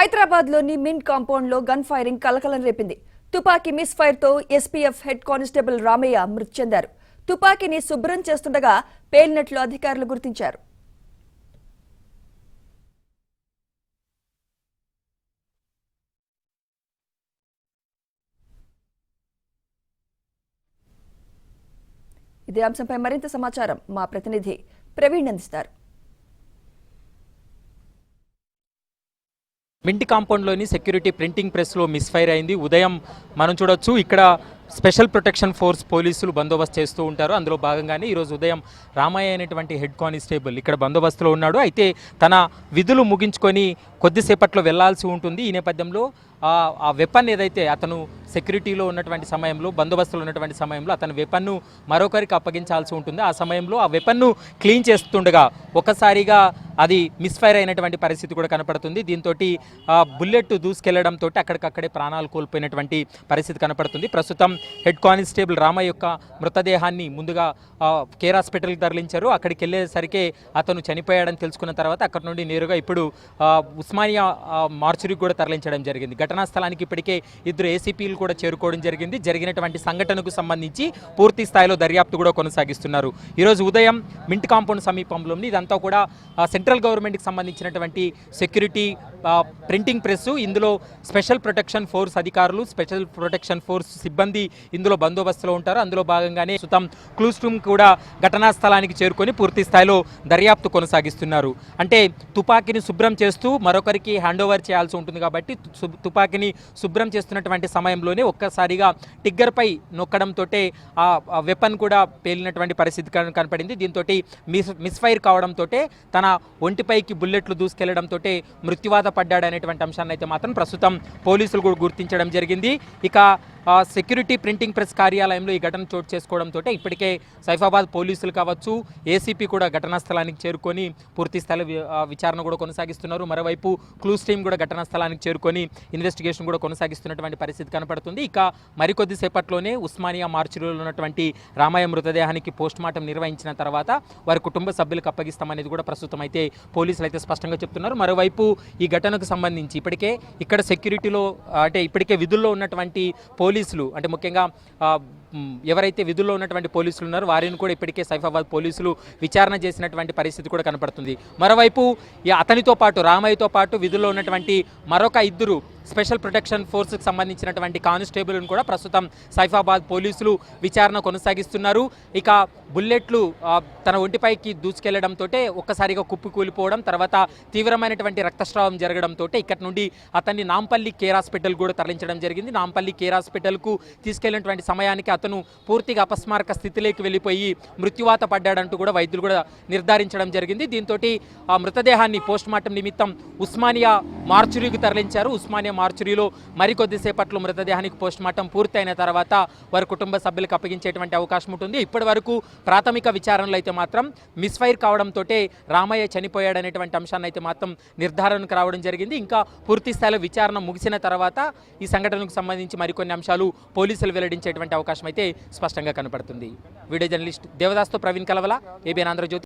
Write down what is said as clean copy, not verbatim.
హైదరాబాద్లోని మింట్ కాంపౌండ్లో gun firing కలకలం రేపింది. తుపాకీ మిస్ ఫైర్తో ఎస్పీఎఫ్ హెడ్ కానిస్టేబుల్ రామయ్య మృతి చెందారు. తుపాకీని శుభ్రం చేస్తుండగా పేలినట్లు అధికారులు గుర్తించారు. ఇదే అంశంపై మరింత సమాచారం మా ప్రతినిధి ప్రవీణ్ అందిస్తారు. మింట్ కాంపౌండ్లోని సెక్యూరిటీ ప్రింటింగ్ ప్రెస్లో మిస్ఫైర్ అయింది. ఉదయం మనం చూడొచ్చు, ఇక్కడ స్పెషల్ ప్రొటెక్షన్ ఫోర్స్ పోలీసులు బందోబస్తు చేస్తూ ఉంటారు. అందులో భాగంగానే ఈరోజు ఉదయం రామయ్య అనేటువంటి హెడ్ కానిస్టేబుల్ ఇక్కడ బందోబస్తులో ఉన్నాడు. అయితే తన విధులు ముగించుకొని కొద్దిసేపట్లో వెళ్లాల్సి ఉంటుంది. ఈ నేపథ్యంలో ఆ వెపన్ ఏదైతే అతను సెక్యూరిటీలో ఉన్నటువంటి సమయంలో, బందోబస్తులో ఉన్నటువంటి సమయంలో అతని వెపన్ను మరొకరికి అప్పగించాల్సి ఉంటుంది. ఆ సమయంలో ఆ వెపన్ను క్లీన్ చేస్తుండగా ఒకసారిగా అది మిస్ఫైర్ అయినటువంటి పరిస్థితి కూడా కనపడుతుంది. దీంతో బుల్లెట్ దూసుకెళ్లడంతో అక్కడికక్కడే ప్రాణాలు కోల్పోయినటువంటి పరిస్థితి కనపడుతుంది. ప్రస్తుతం హెడ్ కానిస్టేబుల్ రామయ్య యొక్క మృతదేహాన్ని ముందుగా కేర్ హాస్పిటల్కి తరలించారు. అక్కడికి వెళ్ళేసరికి అతను చనిపోయాడని తెలుసుకున్న తర్వాత అక్కడ నుండి నేరుగా ఇప్పుడు ఉస్మానియా మార్చురీకి కూడా తరలించడం జరిగింది. ఘటనా స్థలానికి ఇప్పటికే 2 ఏసీపీలు కూడా చేరుకోవడం జరిగింది. జరిగినటువంటి సంఘటనకు సంబంధించి పూర్తి స్థాయిలో దర్యాప్తు కూడా కొనసాగిస్తున్నారు. ఈరోజు ఉదయం మింట్ కాంపౌండ్ సమీపంలోని ఇదంతా కూడా సెంట్రల్ గవర్నమెంట్కి సంబంధించినటువంటి సెక్యూరిటీ ప్రింటింగ్ ప్రెస్. ఇందులో స్పెషల్ ప్రొటెక్షన్ ఫోర్స్ అధికారులు, స్పెషల్ ప్రొటెక్షన్ ఫోర్స్ సిబ్బంది ఇందులో బందోబస్తులో ఉంటారు. అందులో భాగంగానే సుతం క్లూస్ రూమ్ కూడా ఘటనా స్థలానికి చేరుకొని పూర్తి స్థాయిలో దర్యాప్తు కొనసాగిస్తున్నారు. అంటే తుపాకీని శుభ్రం చేస్తూ మరొకరికి హ్యాండ్ ఓవర్ చేయాల్సి ఉంటుంది కాబట్టి తుపాకీని శుభ్రం చేస్తున్నటువంటి సమయంలోనే ఒక్కసారిగా టిగ్గర్పై నొక్కడంతో ఆ వెపన్ కూడా పేలినటువంటి పరిస్థితి కనపడింది. దీంతో మిస్ఫైర్ కావడంతో తన ఒంటిపైకి బుల్లెట్లు దూసుకెళ్లడంతో మృత్యువాత పడ్డాడనేటువంటి అంశాన్ని అయితే మాత్రం ప్రస్తుతం పోలీసులు కూడా గుర్తించడం జరిగింది. ఇక సెక్యూరిటీ ప్రింటింగ్ ప్రెస్ కార్యాలయంలో ఈ ఘటన చోటు చేసుకోవడంతో ఇప్పటికే సైఫాబాద్ పోలీసులు కావచ్చు, ఏసీపీ కూడా ఘటనా స్థలానికి చేరుకొని పూర్తి స్థాయి విచారణ కూడా కొనసాగిస్తున్నారు. మరోవైపు క్లూస్ టీం కూడా ఘటనా స్థలానికి చేరుకొని ఇన్వెస్టిగేషన్ కూడా కొనసాగిస్తున్నటువంటి పరిస్థితి కనపడుతుంది. ఇక మరికొద్ది సేపట్లోనే ఉస్మానియా మార్చురీలో ఉన్నటువంటి రామయ్య మృతదేహానికి పోస్టుమార్టం నిర్వహించిన తర్వాత వారి కుటుంబ సభ్యులకు అప్పగిస్తామనేది కూడా ప్రస్తుతం అయితే పోలీసులు అయితే స్పష్టంగా చెప్తున్నారు. మరోవైపు ఈ ఘటనకు సంబంధించి ఇప్పటికే ఇక్కడ సెక్యూరిటీలో అంటే ఇప్పటికే విధుల్లో ఉన్నటువంటి పోలీసులు, అంటే ముఖ్యంగా ఎవరైతే విధుల్లో ఉన్నటువంటి పోలీసులు ఉన్నారో వారిని కూడా ఇప్పటికే సైఫాబాద్ పోలీసులు విచారణ చేసినటువంటి పరిస్థితి కూడా కనపడుతుంది. మరోవైపు అతనితో పాటు రామయ్యతో పాటు విధుల్లో ఉన్నటువంటి మరొక 2 స్పెషల్ ప్రొటెక్షన్ ఫోర్స్కి సంబంధించినటువంటి కానిస్టేబుల్ను కూడా ప్రస్తుతం సైఫాబాద్ పోలీసులు విచారణ కొనసాగిస్తున్నారు. ఇక బుల్లెట్లు తన ఒంటిపైకి దూసుకెళ్లడంతో ఒక్కసారిగా కుప్పకూలిపోవడం, తర్వాత తీవ్రమైనటువంటి రక్తస్రావం జరగడంతో ఇక్కడి నుండి అతన్ని నాంపల్లి కేర్ హాస్పిటల్ కూడా తరలించడం జరిగింది. నాంపల్లి కేర్ హాస్పిటల్కు తీసుకెళ్లినటువంటి సమయానికి అతను పూర్తిగా అపస్మారక స్థితిలోకి వెళ్ళిపోయి మృత్యువాత పడ్డాడంటూ కూడా వైద్యులు కూడా నిర్ధారించడం జరిగింది. దీంతో ఆ మృతదేహాన్ని పోస్టుమార్టం నిమిత్తం ఉస్మానియా మార్చురీకి తరలించారు. ఉస్మానియా మార్చురీలో మరికొద్ది సేపట్లో మృతదేహానికి పోస్టుమార్టం పూర్తయిన తర్వాత వారి కుటుంబ సభ్యులకు అప్పగించేటువంటి అవకాశం ఉంటుంది. ఇప్పటి వరకు ప్రాథమిక విచారణలో అయితే మాత్రం మిస్ఫైర్ కావడంతో రామయ్య చనిపోయాడనేటువంటి అంశాన్ని అయితే మాత్రం నిర్ధారణకు రావడం జరిగింది. ఇంకా పూర్తి స్థాయిలో విచారణ ముగిసిన తర్వాత ఈ సంఘటనకు సంబంధించి మరికొన్ని అంశాలు పోలీసులు వెల్లడించేటువంటి అవకాశం అయితే స్పష్టంగా కనపడుతుంది. వీడియో జర్నలిస్ట్ దేవదాస్తో ప్రవీణ్ కలవల, ఏబిఎన్ ఆంధ్రజ్యోతి.